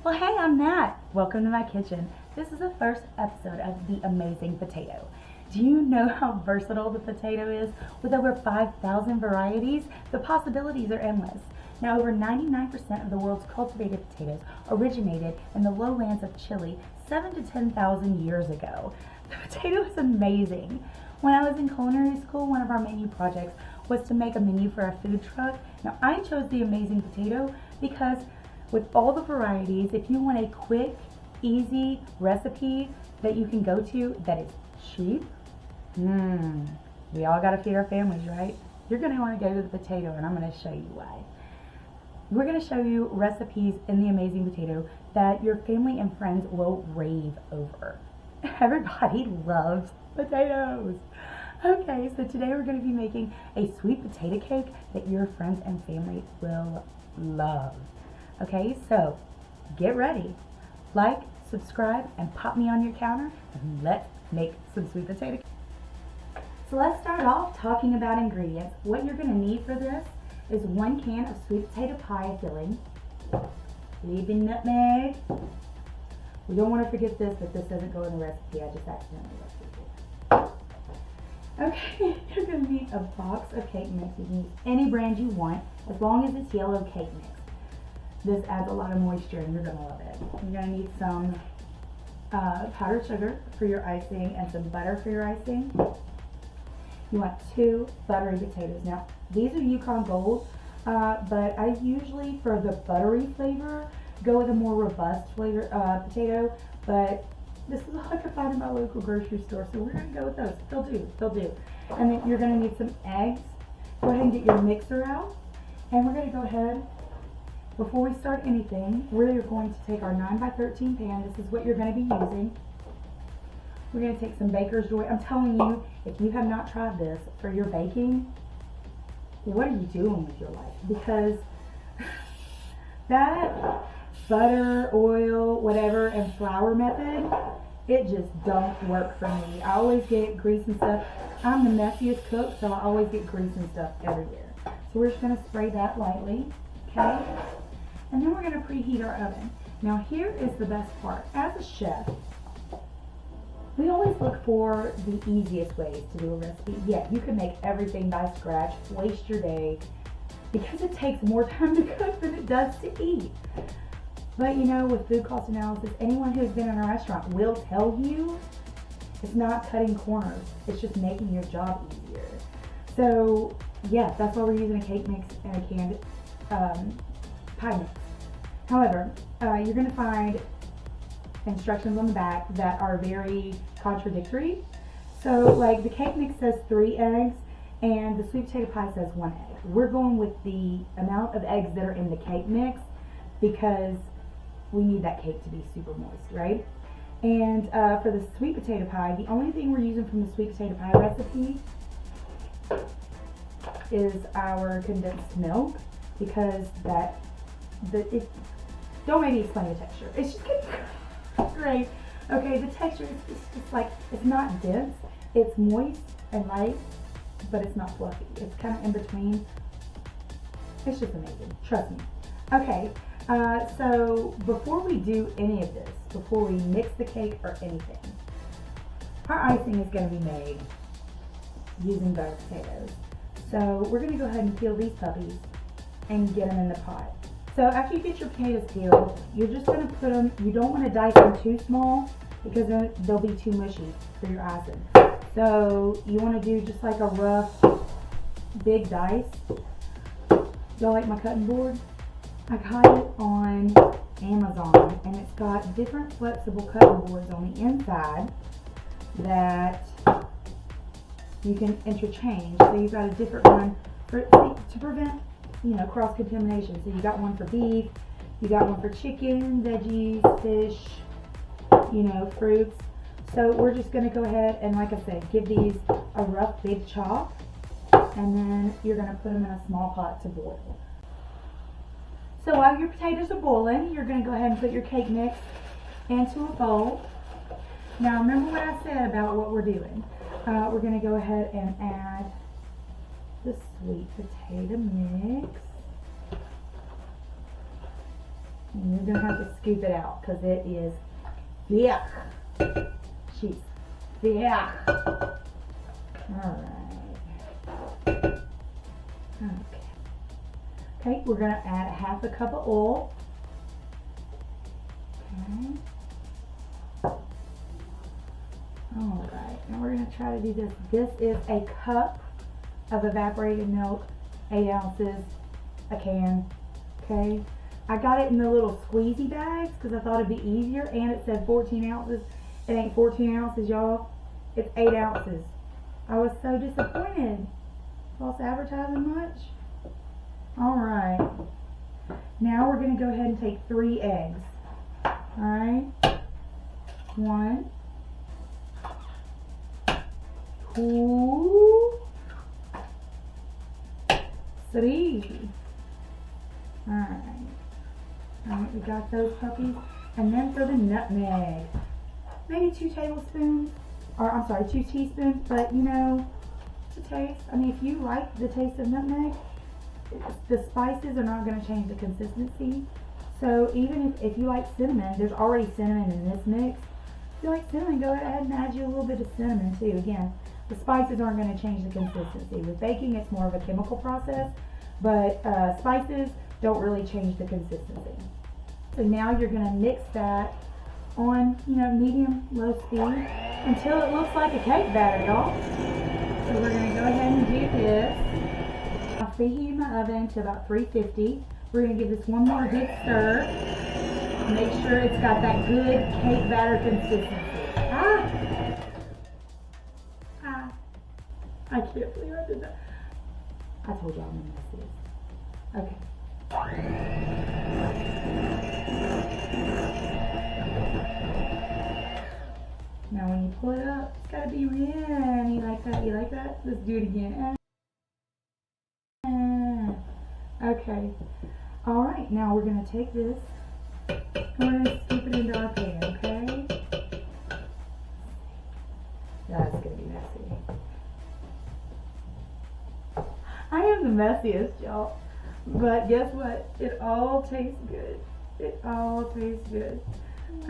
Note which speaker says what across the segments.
Speaker 1: Well, hey, I'm Nat. Welcome to my kitchen. This is the first episode of The Amazing Potato. Do you know how versatile the potato is? With over 5,000 varieties, the possibilities are endless. Now, over 99% of the world's cultivated potatoes originated in the lowlands of Chile 7 to 10,000 years ago. The potato is amazing. When I was in culinary school, one of our menu projects was to make a menu for a food truck. Now, I chose the amazing potato because with all the varieties, if you want a quick, easy recipe that you can go to that is cheap, we all got to feed our families, right? You're going to want to go to the potato, and I'm going to show you why. We're going to show you recipes in the amazing potato that your family and friends will rave over. Everybody loves potatoes. Okay, so today we're going to be making a sweet potato cake that your friends and family will love. Okay, so get ready. Like, subscribe, and pop me on your counter, and let's make some sweet potato cake. So let's start off talking about ingredients. What you're going to need for this is 1 can of sweet potato pie filling, leaving nutmeg. We don't want to forget this, but this doesn't go in the recipe. I just accidentally left it. Okay, you're going to need a box of cake mix. You can use any brand you want, as long as it's yellow cake mix. This adds a lot of moisture and you're going to love it. You're going to need some powdered sugar for your icing and some butter for your icing. You want 2 buttery potatoes. Now, these are Yukon Gold, but I usually, for the buttery flavor, go with a more robust flavor potato, but this is all I could find in my local grocery store, so we're going to go with those. They'll do. And then you're going to need some eggs. Go ahead and get your mixer out, and we're going to go ahead. Before we start anything, we're going to take our 9x13 pan. This is what you're going to be using. We're going to take some Baker's Joy. I'm telling you, if you have not tried this for your baking, what are you doing with your life? Because that butter, oil, whatever, and flour method, it just don't work for me. I always get grease and stuff. I'm the messiest cook, so I always get grease and stuff everywhere. So we're just going to spray that lightly, okay? And then we're going to preheat our oven. Now here is the best part. As a chef, we always look for the easiest ways to do a recipe. Yeah, you can make everything by scratch, waste your day, because it takes more time to cook than it does to eat. But you know, with food cost analysis, anyone who's been in a restaurant will tell you it's not cutting corners. It's just making your job easier. So yeah, that's why we're using a cake mix and a canned pie mix. However, you're going to find instructions on the back that are very contradictory. So like the cake mix says 3 eggs and the sweet potato pie says 1 egg. We're going with the amount of eggs that are in the cake mix because we need that cake to be super moist, right? And for the sweet potato pie, the only thing we're using from the sweet potato pie recipe is our condensed milk, because don't make me explain the texture. It's just great. Okay, the texture is just like, it's not dense, it's moist and light, but it's not fluffy. It's kind of in between. It's just amazing, trust me. Okay, so before we do any of this, before we mix the cake or anything, our icing is going to be made using buttered potatoes. So we're going to go ahead and peel these puppies and get them in the pot. So after you get your potatoes peeled, you're just going to put them, you don't want to dice them too small because then they'll be too mushy for your icing. So you want to do just like a rough, big dice. Y'all like my cutting board? I got it on Amazon, and it's got different flexible cutting boards on the inside that you can interchange. So you've got a different one to prevent, you know, cross-contamination. So you got one for beef, you got one for chicken, veggies, fish, you know, fruits. So we're just going to go ahead and, like I said, give these a rough big chop, and then you're going to put them in a small pot to boil. So while your potatoes are boiling, you're going to go ahead and put your cake mix into a bowl. Now remember what I said about what we're doing. We're going to go ahead and add the sweet potato mix. And you're going to have to scoop it out because it is thick. She's thick. Alright. Okay, we're going to add 1/2 cup of oil. Okay. Alright, now we're going to try to do this. This is a cup of evaporated milk, 8 ounces, a can. Okay, I got it in the little squeezy bags because I thought it'd be easier, and it said 14 ounces. It ain't 14 ounces, y'all. It's 8 ounces. I was so disappointed. False advertising much? Alright. Now we're going to go ahead and take 3 eggs. Alright. 1, 2, 3. Alright, we got those puppies. And then for the nutmeg. Maybe 2 tablespoons. Or, I'm sorry, 2 teaspoons. But, you know, the taste. I mean, if you like the taste of nutmeg, the spices are not going to change the consistency. So, even if you like cinnamon, there's already cinnamon in this mix. If you like cinnamon, go ahead and add you a little bit of cinnamon, too. Again, the spices aren't going to change the consistency. With baking, it's more of a chemical process. But spices don't really change the consistency. So now you're going to mix that on, you know, medium, low speed until it looks like a cake batter, y'all. So we're going to go ahead and do this. I'll preheat my oven to about 350. We're going to give this one more good stir. Make sure it's got that good cake batter consistency. I can't believe I did that. I told y'all I'm going to mess this. Okay. Now when you pull it up, it's got to be really like that. You like that? Let's do it again. Okay. Alright, now we're going to take this and we're going to scoop it into our pan, okay? That's going to be messy. I am the messiest, y'all. But guess what? It all tastes good. It all tastes good.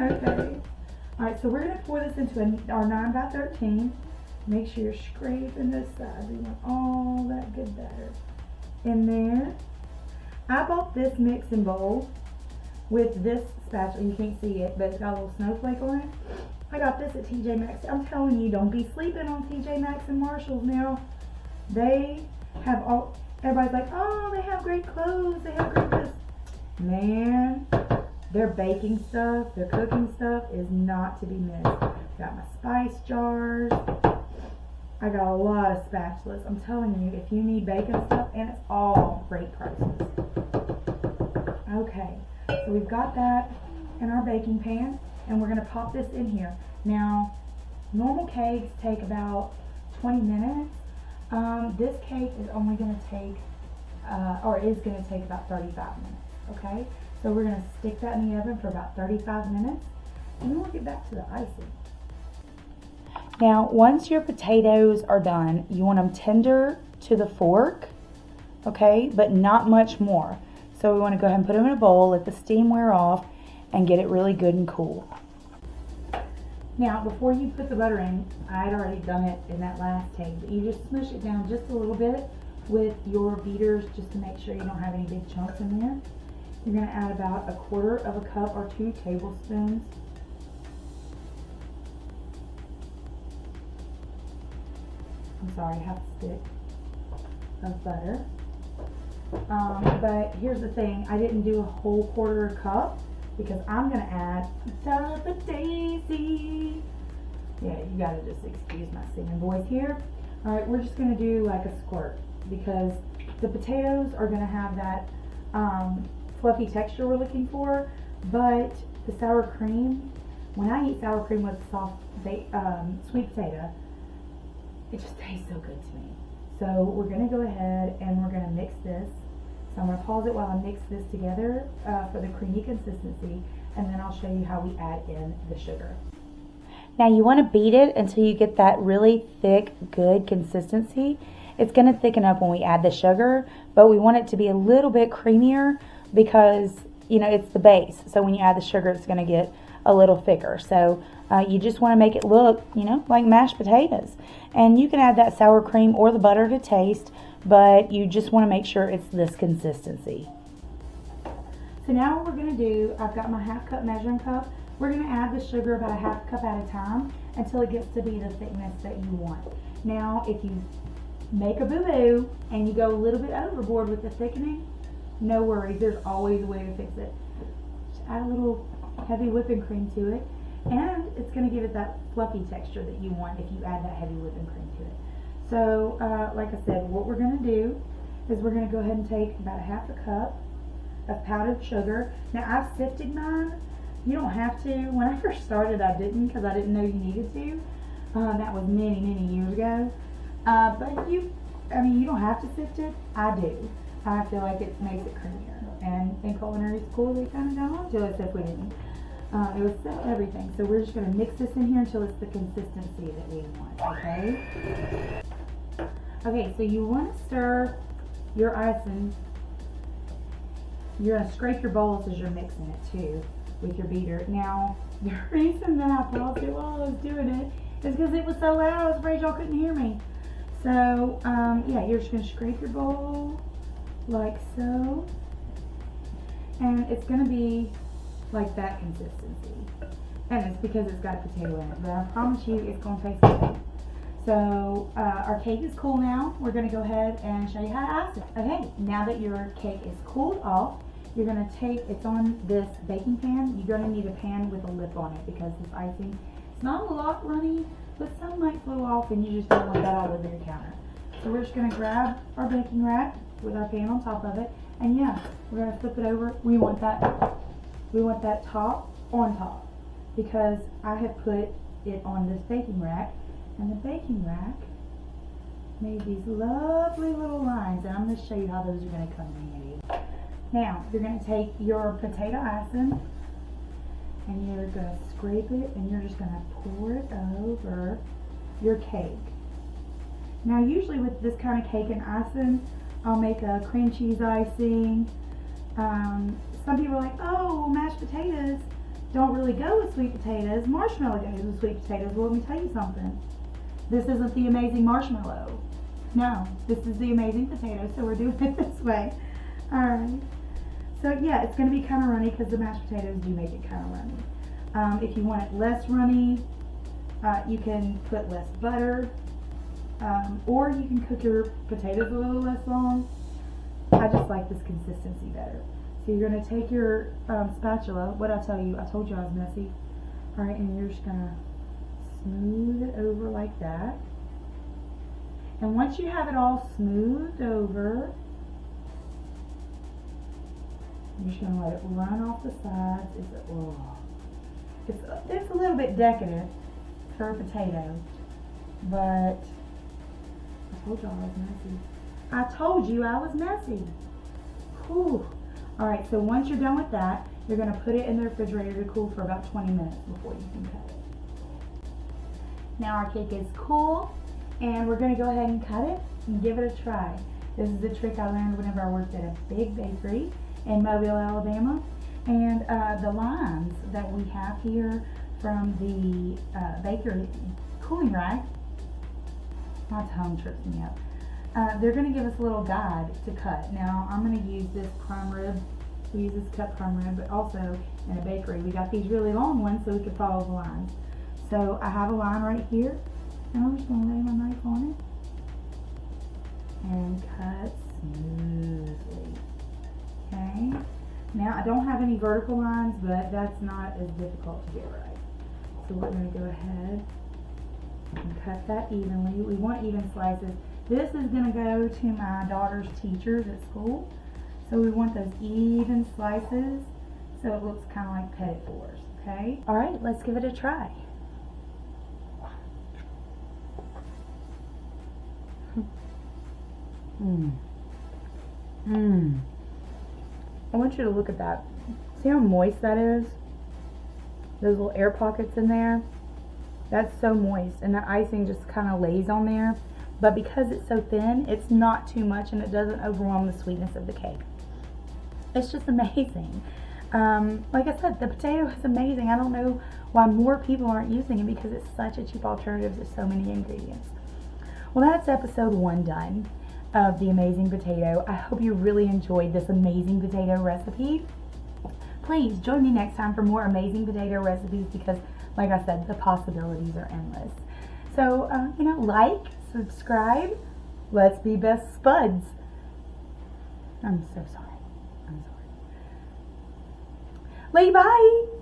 Speaker 1: Okay. Alright, so we're going to pour this into our 9x13. Make sure you're scraping this side. We want all that good batter in there. I bought this mixing bowl with this spatula. You can't see it, but it's got a little snowflake on it. I got this at TJ Maxx. I'm telling you, don't be sleeping on TJ Maxx and Marshalls now. They have all, everybody's like, oh, they have great clothes, they have great this. Man, their baking stuff, their cooking stuff is not to be missed. Got my spice jars. I got a lot of spatulas. I'm telling you, if you need baking stuff, and it's all great prices. Okay, so we've got that in our baking pan, and we're going to pop this in here. Now, normal cakes take about 20 minutes. This cake is only going to take, or is going to take about 35 minutes, okay? So we're going to stick that in the oven for about 35 minutes, and then we'll get back to the icing. Now, once your potatoes are done, you want them tender to the fork, okay, but not much more. So we want to go ahead and put them in a bowl, let the steam wear off, and get it really good and cool. Now, before you put the butter in, I had already done it in that last take, but you just smush it down just a little bit with your beaters just to make sure you don't have any big chunks in there. You're going to add about 1/4 of a cup or 2 tablespoons. I'm sorry, half a stick of butter. But here's the thing, I didn't do a whole 1/4 cup because I'm going to add dollop of daisy. Yeah, you got to just excuse my singing voice here. Alright, we're just going to do like a squirt because the potatoes are going to have that fluffy texture we're looking for, but the sour cream, when I eat sour cream with soft sweet potato, it just tastes so good to me. So we're going to go ahead and we're going to mix this. So I'm going to pause it while I mix this together for the creamy consistency, and then I'll show you how we add in the sugar. Now you want to beat it until you get that really thick, good consistency. It's going to thicken up when we add the sugar, but we want it to be a little bit creamier because you know, it's the base. So when you add the sugar, it's going to get a little thicker. So you just want to make it look, you know, like mashed potatoes. And you can add that sour cream or the butter to taste, but you just want to make sure it's this consistency. So now what we're going to do, I've got my ½ cup measuring cup. We're going to add the sugar about a ½ cup at a time until it gets to be the thickness that you want. Now, if you make a boo-boo and you go a little bit overboard with the thickening, no worries, there's always a way to fix it. Just add a little heavy whipping cream to it, and it's going to give it that fluffy texture that you want if you add that heavy whipping cream to it. So, like I said, what we're going to do is we're going to go ahead and take about a ½ cup of powdered sugar. Now, I've sifted mine. You don't have to. When I first started, I didn't because I didn't know you needed to. That was many, many years ago. But you don't have to sift it. I do. I feel like it makes it creamier. And in culinary school, they kind of got onto us if we didn't. It was everything. So we're just going to mix this in here until it's the consistency that we want, okay? Okay, so you want to stir your icing. You're going to scrape your bowls as you're mixing it too with your beater. Now, the reason that I paused it while I was doing it is because it was so loud, I was afraid y'all couldn't hear me. So, yeah, you're just going to scrape your bowl like so. And it's going to be like that consistency. And it's because it's got a potato in it. But I promise you, it's going to taste good. So, our cake is cool now. We're going to go ahead and show you how to ice it. Okay, now that your cake is cooled off, you're going to take, it's on this baking pan. You're going to need a pan with a lip on it because this icing, it's not a lot runny, but some might flow off and you just don't want that all over your counter. So we're just going to grab our baking rack with our pan on top of it. And yeah, we're going to flip it over. We want that top on top because I have put it on this baking rack. And the baking rack made these lovely little lines, and I'm going to show you how those are going to come in handy. Now, you're going to take your potato icing, and you're going to scrape it, and you're just going to pour it over your cake. Now, usually with this kind of cake and icing, I'll make a cream cheese icing. Some people are like, oh, mashed potatoes don't really go with sweet potatoes. Marshmallow goes with sweet potatoes. Well, let me tell you something. This isn't the amazing marshmallow. No, this is the amazing potato, so we're doing it this way. Alright. So yeah, it's going to be kind of runny because the mashed potatoes do make it kind of runny. If you want it less runny, you can put less butter, or you can cook your potatoes a little less long. I just like this consistency better. So you're going to take your spatula. What I tell you, I told you I was messy. Alright, and you're just going to smooth it over like that. And once you have it all smoothed over, you're just going to let it run off the sides. It's a little bit decadent for a potato, but I told you I was messy. I told you I was messy. Whew. Alright, so once you're done with that, you're going to put it in the refrigerator to cool for about 20 minutes before you can cut it. Now our cake is cool, and we're going to go ahead and cut it and give it a try. This is a trick I learned whenever I worked at a big bakery in Mobile, Alabama. And the lines that we have here from the bakery cooling rack, my tongue trips me up. They're going to give us a little guide to cut. Now I'm going to use this prime rib. We use this cut prime rib, but also in a bakery we got these really long ones so we could follow the lines. So I have a line right here, and I'm just going to lay my knife on it and cut smoothly. Okay. Now I don't have any vertical lines, but that's not as difficult to get right. So we're going to go ahead and cut that evenly. We want even slices. This is going to go to my daughter's teachers at school. So we want those even slices so it looks kind of like petit fours. Okay. All right, let's give it a try. I want you to look at that. See how moist that is? Those little air pockets in there. That's so moist, and the icing just kind of lays on there. But because it's so thin, it's not too much, and it doesn't overwhelm the sweetness of the cake. It's just amazing. Like I said, the potato is amazing. I don't know why more people aren't using it because it's such a cheap alternative to so many ingredients. Well, that's episode 1 done of the amazing potato. I hope you really enjoyed this amazing potato recipe. Please join me next time for more amazing potato recipes because, like I said, the possibilities are endless. So, like, subscribe. Let's be best spuds. I'm so sorry. I'm sorry. Lady, bye.